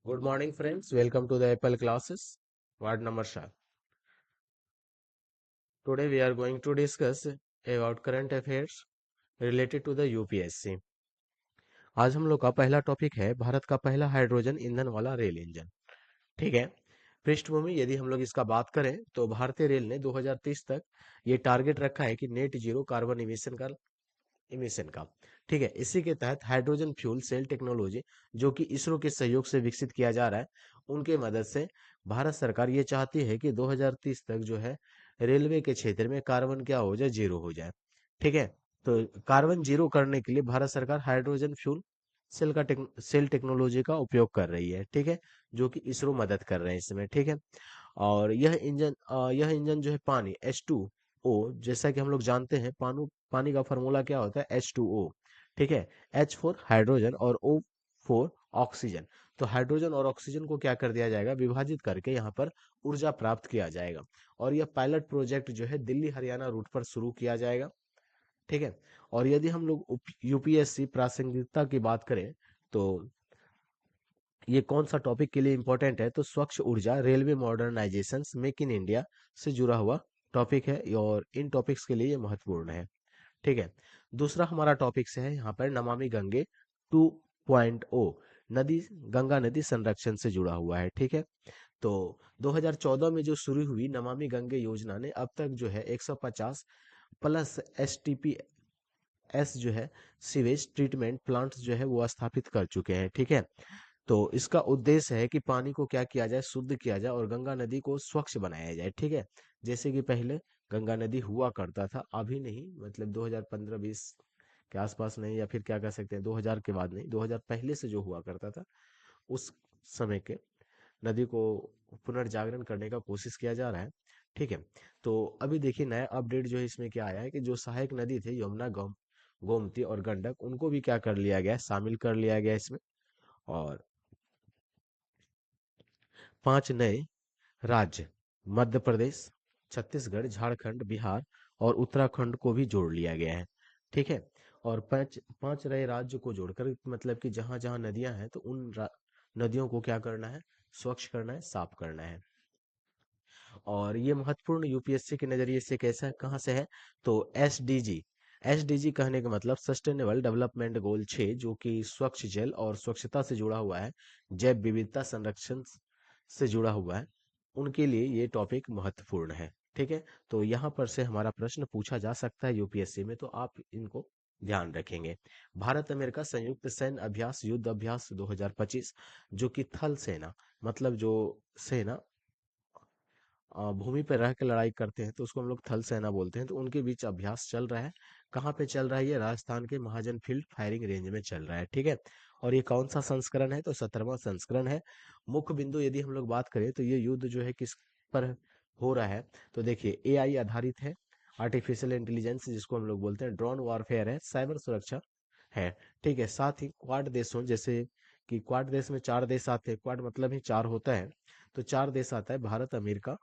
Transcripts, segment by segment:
Good morning, friends. Welcome to the Apple classes. Word number 7. Today we are going to discuss about current affairs related to the UPSC. आज हम लोग का पहला topic है भारत का पहला हाइड्रोजन ईंधन वाला रेल इंजन। ठीक है। पृष्ठभूमि यदि हम लोग इसका बात करें तो भारतीय रेल ने 2030 तक ये टारगेट रखा है कि नेट जीरो कार्बन इमिशन का। ठीक है। इसी के तहत हाइड्रोजन फ्यूल सेल टेक्नोलॉजी जो कि इसरो के सहयोग से विकसित किया जा रहा है, उनके मदद से भारत सरकार ये चाहती है कि 2030 तक जो है रेलवे के क्षेत्र में कार्बन क्या हो जाए, जीरो हो जाए। ठीक है। तो कार्बन जीरो करने के लिए भारत सरकार हाइड्रोजन फ्यूल सेल टेक्नोलॉजी का उपयोग कर रही है। ठीक है। जो कि इसरो मदद कर रहे हैं इसमें। ठीक है। और यह इंजन जो है पानी H2O, जैसा कि हम लोग जानते हैं पानी का फॉर्मूला क्या होता है, H2O। ठीक है। H फॉर हाइड्रोजन और O फॉर ऑक्सीजन। तो हाइड्रोजन और ऑक्सीजन को क्या कर दिया जाएगा, विभाजित करके यहाँ पर ऊर्जा प्राप्त किया जाएगा। और यह पायलट प्रोजेक्ट जो है दिल्ली हरियाणा रूट पर शुरू किया जाएगा। ठीक है। और यदि हम लोग यूपीएससी प्रासंगिकता की बात करें तो ये कौन सा टॉपिक के लिए इंपॉर्टेंट है, तो स्वच्छ ऊर्जा, railway modernisation, make in India से जुड़ा हुआ टॉपिक है और इन टॉपिक्स के लिए ये महत्वपूर्ण है। ठीक है। दूसरा हमारा टॉपिक से है यहाँ पर नमामि गंगे 2.0, नदी गंगा नदी संरक्षण से जुड़ा हुआ है। ठीक है। तो 2014 में जो शुरू हुई नमामि गंगे योजना ने अब तक जो है 150 प्लस एस जो है सीवेज ट्रीटमेंट प्लांट्स जो है वो स्थापित कर चुके हैं। ठीक है। तो इसका उद्देश्य है कि पानी को क्या किया जाए, शुद्ध किया जाए और गंगा नदी को स्वच्छ बनाया जाए। ठीक है। जैसे कि पहले गंगा नदी हुआ करता था, अभी नहीं, मतलब 2015-20 के आसपास नहीं, या फिर क्या कह सकते हैं 2000 के बाद नहीं, 2000 पहले से जो हुआ करता था उस समय के नदी को पुनर्जागरण करने का कोशिश किया जा रहा है। ठीक है। तो अभी देखिए नया अपडेट जो है इसमें क्या आया है कि जो सहायक नदी थे यमुना, गोमती और गंडक, उनको भी क्या कर लिया गया है, शामिल कर लिया गया है इसमें। और 5 नए राज्य, मध्य प्रदेश, छत्तीसगढ़, झारखंड, बिहार और उत्तराखंड को भी जोड़ लिया गया है। ठीक है। और पांच पांच नए राज्य को जोड़कर, मतलब कि जहां जहां नदियां हैं तो नदियों को क्या करना है, स्वच्छ करना है, साफ करना है। और ये महत्वपूर्ण यूपीएससी के नजरिए से कैसा है, कहाँ से है, तो एसडीजी कहने का मतलब सस्टेनेबल डेवलपमेंट गोल 6, जो कि स्वच्छ जल और स्वच्छता से जुड़ा हुआ है, जैव विविधता संरक्षण से जुड़ा हुआ है, उनके लिए ये टॉपिक महत्वपूर्ण है। ठीक है। तो यहाँ पर से हमारा प्रश्न पूछा जा सकता है यूपीएससी में, तो आप इनको ध्यान रखेंगे। भारत अमेरिका संयुक्त सैन्य अभ्यास युद्ध अभ्यास 2025, जो कि थल सेना, मतलब जो सेना भूमि पर रह के लड़ाई करते हैं तो उसको हम लोग थल सेना बोलते हैं, तो उनके बीच अभ्यास चल रहा है। कहाँ पे चल रहा है, ये राजस्थान के महाजन फील्ड फायरिंग रेंज में चल रहा है। ठीक है। और ये कौन सा संस्करण है, तो 17वां संस्करण है। मुख्य बिंदु यदि हम लोग बात करें तो ये युद्ध जो है किस पर हो रहा है, तो देखिए एआई आधारित है, आर्टिफिशियल इंटेलिजेंस जिसको हम लोग बोलते हैं, ड्रोन वॉरफेयर है, साइबर सुरक्षा है। ठीक है। साथ ही क्वाड देशों, जैसे कि क्वाड देश में 4 देश आते हैं, क्वाड मतलब ही 4 होता है, तो 4 देश आता है, भारत, अमेरिका,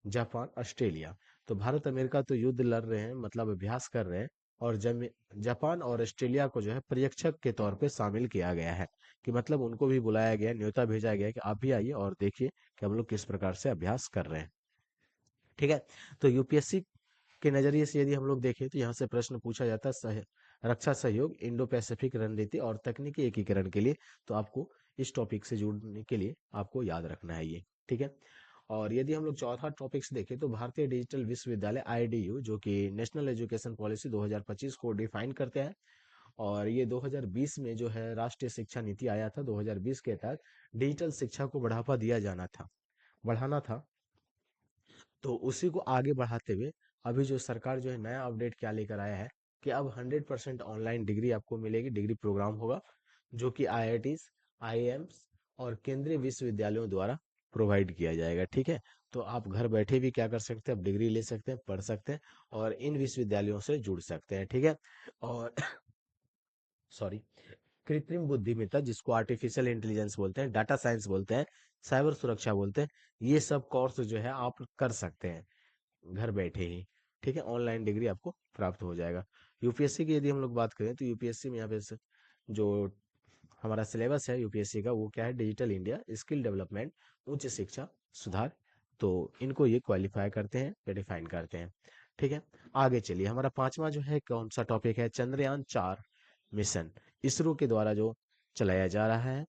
जापान, ऑस्ट्रेलिया। तो भारत अमेरिका तो युद्ध लड़ रहे हैं, मतलब अभ्यास कर रहे हैं। और जापान और ऑस्ट्रेलिया को जो है पर्यवेक्षक के तौर पे शामिल किया गया है, कि मतलब उनको भी बुलाया गया है, न्योता भेजा गया है कि आप भी आइए और देखिए कि हम लोग किस प्रकार से अभ्यास कर रहे हैं। ठीक है। तो यूपीएससी के नजरिए से यदि हम लोग देखें तो यहाँ से प्रश्न पूछा जाता है रक्षा सहयोग, इंडो पैसिफिक रणनीति और तकनीकी एकीकरण के लिए, तो आपको इस टॉपिक से जुड़ने के लिए आपको याद रखना है ये। ठीक है। और यदि हम लोग चौथा टॉपिक्स देखें तो भारतीय डिजिटल विश्वविद्यालय आईडीयू, जो कि नेशनल एजुकेशन पॉलिसी 2025 को डिफाइन करते हैं। और ये 2020 में जो है राष्ट्रीय शिक्षा नीति आया था, 2020 के तहत डिजिटल शिक्षा को बढ़ाना था। तो उसी को आगे बढ़ाते हुए अभी जो सरकार जो है नया अपडेट क्या लेकर आया है, कि अब 100% ऑनलाइन डिग्री आपको मिलेगी, डिग्री प्रोग्राम होगा जो कि आईआईटीज, आईआईएम्स और केंद्रीय विश्वविद्यालयों द्वारा प्रोवाइड किया जाएगा। ठीक है। तो आप घर बैठे भी क्या कर सकते हैं, आप डिग्री ले सकते हैं, पढ़ सकते हैं और इन विश्वविद्यालयों से जुड़ सकते हैं। ठीक है। और सॉरी, कृत्रिम बुद्धिमत्ता जिसको आर्टिफिशियल इंटेलिजेंस बोलते हैं, डाटा साइंस बोलते हैं, साइबर सुरक्षा बोलते हैं, ये सब कोर्स जो है आप कर सकते हैं घर बैठे ही। ठीक है। ऑनलाइन डिग्री आपको प्राप्त हो जाएगा। यूपीएससी की यदि हम लोग बात करें तो यूपीएससी में यहाँ पे जो हमारा सिलेबस है यूपीएससी का, वो क्या है, डिजिटल इंडिया, स्किल डेवलपमेंट, उच्च शिक्षा सुधार। तो इनको ये क्वालिफाई करते हैं या डिफाइन करते हैं। ठीक है, आगे चलिए। हमारा पांचवा जो है कौन सा टॉपिक है, चंद्रयान 4 मिशन, इसरो के द्वारा जो चलाया जा रहा है।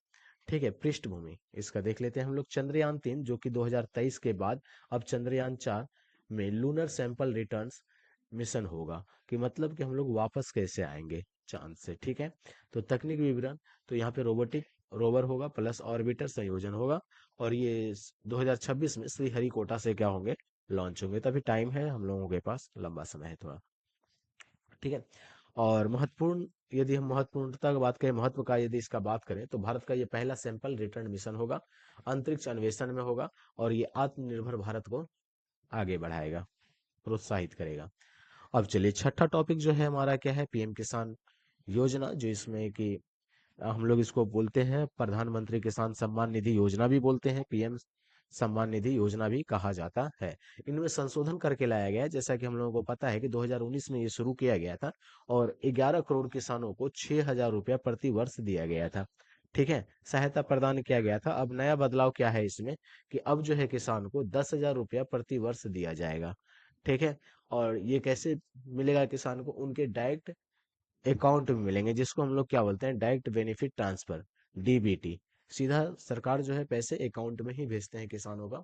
ठीक है, पृष्ठभूमि इसका देख लेते हैं हम लोग। चंद्रयान 3 जो कि 2023 के बाद अब चंद्रयान 4 में लूनर सैंपल रिटर्न्स मिशन होगा, कि मतलब कि हम लोग वापस कैसे आएंगे चांद से। ठीक है, तो तकनीक विवरण, तो यहाँ पे रोबोटिक रोवर होगा प्लस ऑर्बिटर संयोजन होगा, और ये 2026 में श्रीहरिकोटा से क्या होंगे, लॉन्च होंगे। तभी टाइम है हम लोगों के पास, लंबा समय है थोड़ा। ठीक है, और महत्वपूर्ण, यदि हम महत्वपूर्णता की बात करें, महत्व का यदि इसका बात करें, तो भारत का ये पहला सैंपल रिटर्न मिशन होगा, अंतरिक्ष अन्वेषण में होगा, और ये आत्मनिर्भर भारत को आगे बढ़ाएगा, प्रोत्साहित करेगा। अब चलिए, छठा टॉपिक जो है हमारा क्या है, पीएम किसान योजना, जो इसमें कि हम लोग इसको बोलते हैं प्रधानमंत्री किसान सम्मान निधि योजना भी बोलते हैं, पीएम सम्मान निधि योजना भी कहा जाता है। इनमें संशोधन करके लाया गया है, जैसा कि हम लोगों को पता है कि 2019 में ये शुरू किया गया था, और 11 करोड़ किसानों को 6,000 रुपया प्रति वर्ष दिया गया था। ठीक है, सहायता प्रदान किया गया था। अब नया बदलाव क्या है इसमें, कि अब जो है किसान को 10,000 रुपया प्रति वर्ष दिया जाएगा। ठीक है, और ये कैसे मिलेगा किसान को, उनके डायरेक्ट अकाउंट में मिलेंगे, जिसको हम लोग क्या बोलते हैं, डायरेक्ट बेनिफिट ट्रांसफर, डीबीटी। सीधा सरकार जो है पैसे अकाउंट में ही भेजते हैं किसानों का,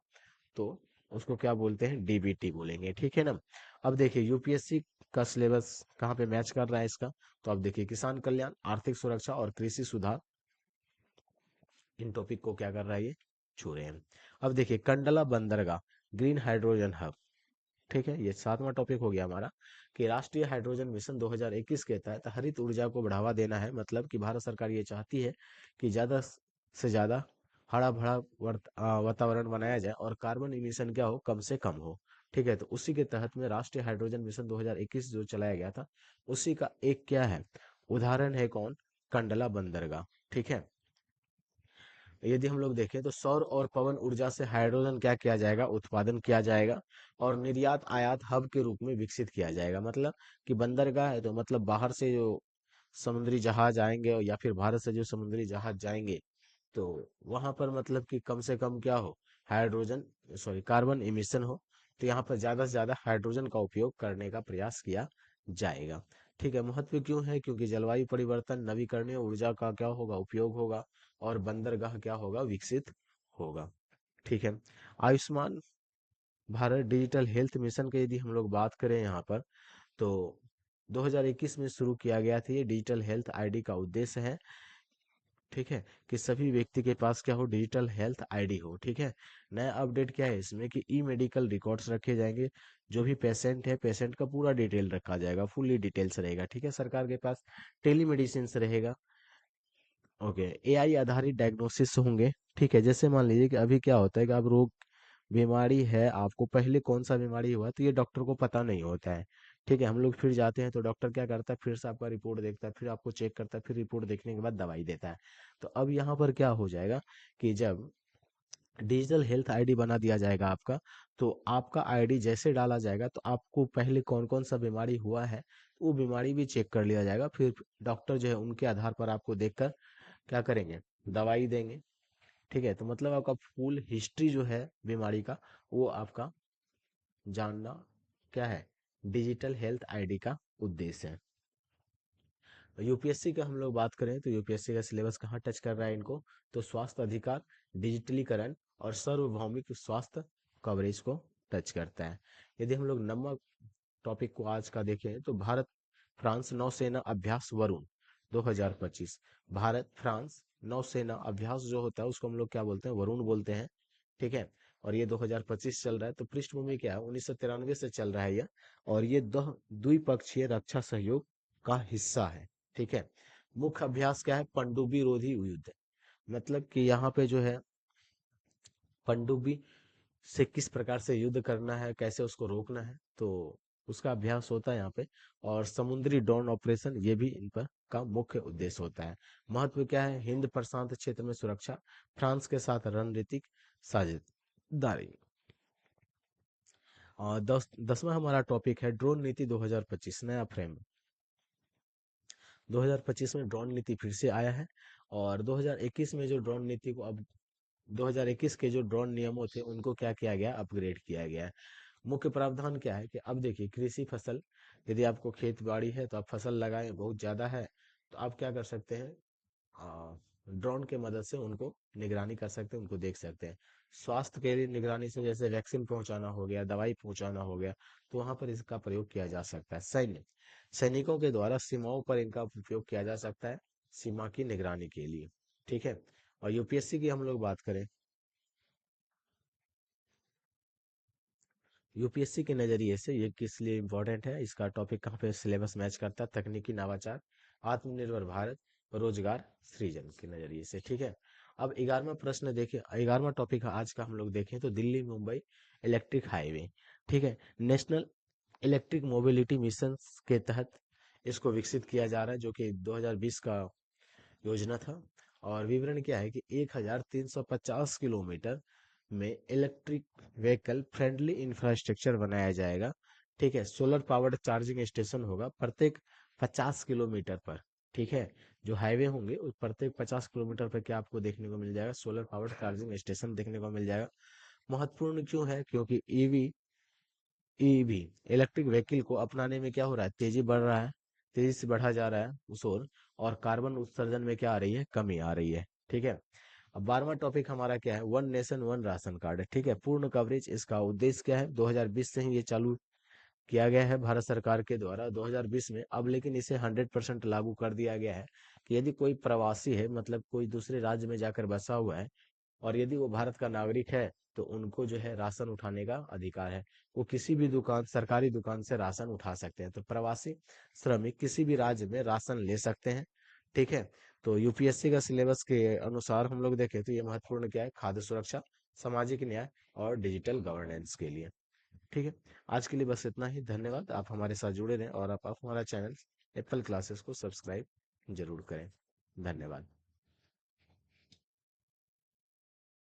तो उसको क्या बोलते हैं, डीबीटी बोलेंगे। ठीक है ना। अब देखिए यूपीएससी का सिलेबस कहाँ पे मैच कर रहा है इसका, तो अब देखिए किसान कल्याण, आर्थिक सुरक्षा और कृषि सुधार, इन टॉपिक को क्या कर रहा है, ये छू रहे हैं। अब देखिए कंडला बंदरगाह ग्रीन हाइड्रोजन हब। ठीक है, ये सातवां टॉपिक हो गया हमारा, कि राष्ट्रीय हाइड्रोजन मिशन 2021 के तहत हरित ऊर्जा को बढ़ावा देना है। मतलब कि भारत सरकार ये चाहती है कि ज्यादा से ज्यादा हरा भरा वातावरण बनाया जाए, और कार्बन इमिशन क्या हो, कम से कम हो। ठीक है, तो उसी के तहत में राष्ट्रीय हाइड्रोजन मिशन 2021 जो चलाया गया था, उसी का एक क्या है, उदाहरण है कौन, कंडला बंदरगाह। ठीक है, यदि हम लोग देखें तो सौर और पवन ऊर्जा से हाइड्रोजन क्या किया जाएगा, उत्पादन किया जाएगा, और निर्यात आयात हब के रूप में विकसित किया जाएगा। मतलब कि बंदरगाह है तो मतलब बाहर से जो समुद्री जहाज आएंगे, या फिर भारत से जो समुद्री जहाज जाएंगे, तो वहां पर मतलब कि कम से कम क्या हो, हाइड्रोजन, सॉरी कार्बन इमिशन हो। तो यहाँ पर ज्यादा से ज्यादा हाइड्रोजन का उपयोग करने का प्रयास किया जाएगा। ठीक है, महत्व क्यों है, क्योंकि जलवायु परिवर्तन, नवीकरणीय ऊर्जा का क्या होगा, उपयोग होगा, और बंदरगाह क्या होगा, विकसित होगा। ठीक है, Ayushman Bharat digital health mission की यदि हम लोग बात करें यहाँ पर, तो 2021 में शुरू किया गया था। ये डिजिटल हेल्थ आईडी का उद्देश्य है, ठीक है, कि सभी व्यक्ति के पास क्या हो, डिजिटल हेल्थ आईडी हो। ठीक है, नया अपडेट क्या है इसमें, कि ई मेडिकल रिकॉर्ड्स रखे जाएंगे, जो भी पेशेंट है, पेशेंट का पूरा डिटेल रखा जाएगा, फुल्ली डिटेल्स रहेगा। ठीक है, सरकार के पास टेलीमेडिसिन रहेगा। ओके, एआई आधारित डायग्नोसिस होंगे। ठीक है, जैसे मान लीजिए कि अभी क्या होता है कि आप रोग, बीमारी है आपको, पहले कौन सा बीमारी हुआ तो ये डॉक्टर को पता नहीं होता है। ठीक है, हम लोग फिर जाते हैं तो डॉक्टर क्या करता है, फिर से आपका रिपोर्ट देखता है, फिर आपको चेक करता है, फिर रिपोर्ट देखने के बाद दवाई देता है। तो अब यहाँ पर क्या हो जाएगा, कि जब डिजिटल हेल्थ आईडी बना दिया जाएगा आपका, तो आपका आईडी जैसे डाला जाएगा, तो आपको पहले कौन कौन सा बीमारी हुआ है, वो बीमारी भी चेक कर लिया जाएगा। फिर डॉक्टर जो है उनके आधार पर आपको देखकर क्या करेंगे, दवाई देंगे। ठीक है, तो मतलब आपका फुल हिस्ट्री जो है बीमारी का, वो आपका जानना क्या है, डिजिटल हेल्थ आईडी का उद्देश्य है। यूपीएससी का हम लोग बात करें, तो यूपीएससी का सिलेबस कहाँ टच कर रहा है इनको, तो स्वास्थ्य अधिकार, डिजिटलीकरण, और सार्वभौमिक स्वास्थ्य कवरेज को टच करता है। यदि हम लोग नंबर टॉपिक को आज का देखें, तो भारत फ्रांस नौसेना अभ्यास वरुण 2025, भारत फ्रांस नौसेना अभ्यास जो होता है उसको हम लोग क्या बोलते हैं, वरुण बोलते हैं। ठीक है, और ये 2025 चल रहा है। तो पृष्ठभूमि क्या है, 1993 से चल रहा है ये, और ये द्विपक्षीय रक्षा सहयोग का हिस्सा है। ठीक है, मुख्य अभ्यास क्या है, पनडुब्बी रोधी युद्ध। मतलब कि यहाँ पे जो है पनडुब्बी से किस प्रकार से युद्ध करना है, कैसे उसको रोकना है, तो उसका अभ्यास होता है यहाँ पे। और समुद्री ड्रोन ऑपरेशन, ये भी इन पर का मुख्य उद्देश्य होता है। महत्व क्या है, हिंद प्रशांत क्षेत्र में सुरक्षा, फ्रांस के साथ रणनीतिक साझेदारी। और दसवां हमारा टॉपिक है ड्रोन नीति 2025, नया फ्रेम। 2025 में ड्रोन नीति फिर से आया है, और 2021 में जो ड्रोन नीति को अब 2021 के जो ड्रोन नियमों थे उनको क्या किया गया, अपग्रेड किया गया है। मुख्य प्रावधान क्या है कि अब देखिए कृषि फसल, यदि आपको खेत बाड़ी है तो आप फसल लगाएं, बहुत ज्यादा है तो आप क्या कर सकते हैं, ड्रोन के मदद से उनको निगरानी कर सकते हैं, उनको देख सकते हैं। स्वास्थ्य के लिए निगरानी से जैसे वैक्सीन पहुंचाना हो गया, दवाई पहुंचाना हो गया, तो वहां पर इसका प्रयोग किया जा सकता है। सैनिकों के द्वारा सीमाओं पर इनका उपयोग किया जा सकता है, सीमा की निगरानी के लिए। ठीक है। और यूपीएससी की हम लोग बात करें, यूपीएससी के नजरिए से ये किस लिए इम्पोर्टेंट है, इसका टॉपिक कहाँ पे सिलेबस मैच करता है, तकनीकी नवाचार, आत्मनिर्भर भारत, रोजगार सृजन के नजरिए से। ठीक है। अब 11वां प्रश्न देखिए, 11वां टॉपिक आज का हम लोग देखें तो दिल्ली मुंबई इलेक्ट्रिक हाईवे। ठीक है। नेशनल इलेक्ट्रिक मोबिलिटी मिशन के तहत इसको विकसित किया जा रहा है, जो कि 2020 का योजना था। और विवरण क्या है कि 1350 किलोमीटर में इलेक्ट्रिक व्हीकल फ्रेंडली इंफ्रास्ट्रक्चर बनाया जाएगा। ठीक है। सोलर पावर्ड चार्जिंग स्टेशन होगा प्रत्येक 50 किलोमीटर पर। ठीक है। जो हाईवे होंगे उस प्रत्येक 50 किलोमीटर पर क्या आपको देखने को मिल जाएगा, सोलर पावर्ड चार्जिंग स्टेशन देखने को मिल जाएगा। महत्वपूर्ण क्यों है, क्योंकि ईवी इलेक्ट्रिक व्हीकल को अपनाने में क्या हो रहा है, तेजी बढ़ रहा है, तेजी से बढ़ा जा रहा है उस ओर। और कार्बन उत्सर्जन में क्या आ रही है, कमी आ रही है। ठीक है। अब 12वां टॉपिक हमारा क्या है, one nation one ration card है। ठीक है। पूर्ण कवरेज, इसका उद्देश्य क्या है, 2020 से ही ये चालू किया गया है भारत सरकार के द्वारा 2020 में। अब लेकिन इसे 100% लागू कर दिया गया है कि यदि कोई प्रवासी है, मतलब कोई दूसरे राज्य में जाकर बसा हुआ है, और यदि वो भारत का नागरिक है, तो उनको जो है राशन उठाने का अधिकार है। वो किसी भी दुकान, सरकारी दुकान से राशन उठा सकते हैं। तो प्रवासी श्रमिक किसी भी राज्य में राशन ले सकते हैं। ठीक है। तो यूपीएससी का सिलेबस के अनुसार हम लोग देखें तो ये महत्वपूर्ण क्या है, खाद्य सुरक्षा, सामाजिक न्याय और डिजिटल गवर्नेंस के लिए। ठीक है। आज के लिए बस इतना ही। धन्यवाद, आप हमारे साथ जुड़े रहें और आप हमारा चैनल एप्पल क्लासेस को सब्सक्राइब जरूर करें। धन्यवाद।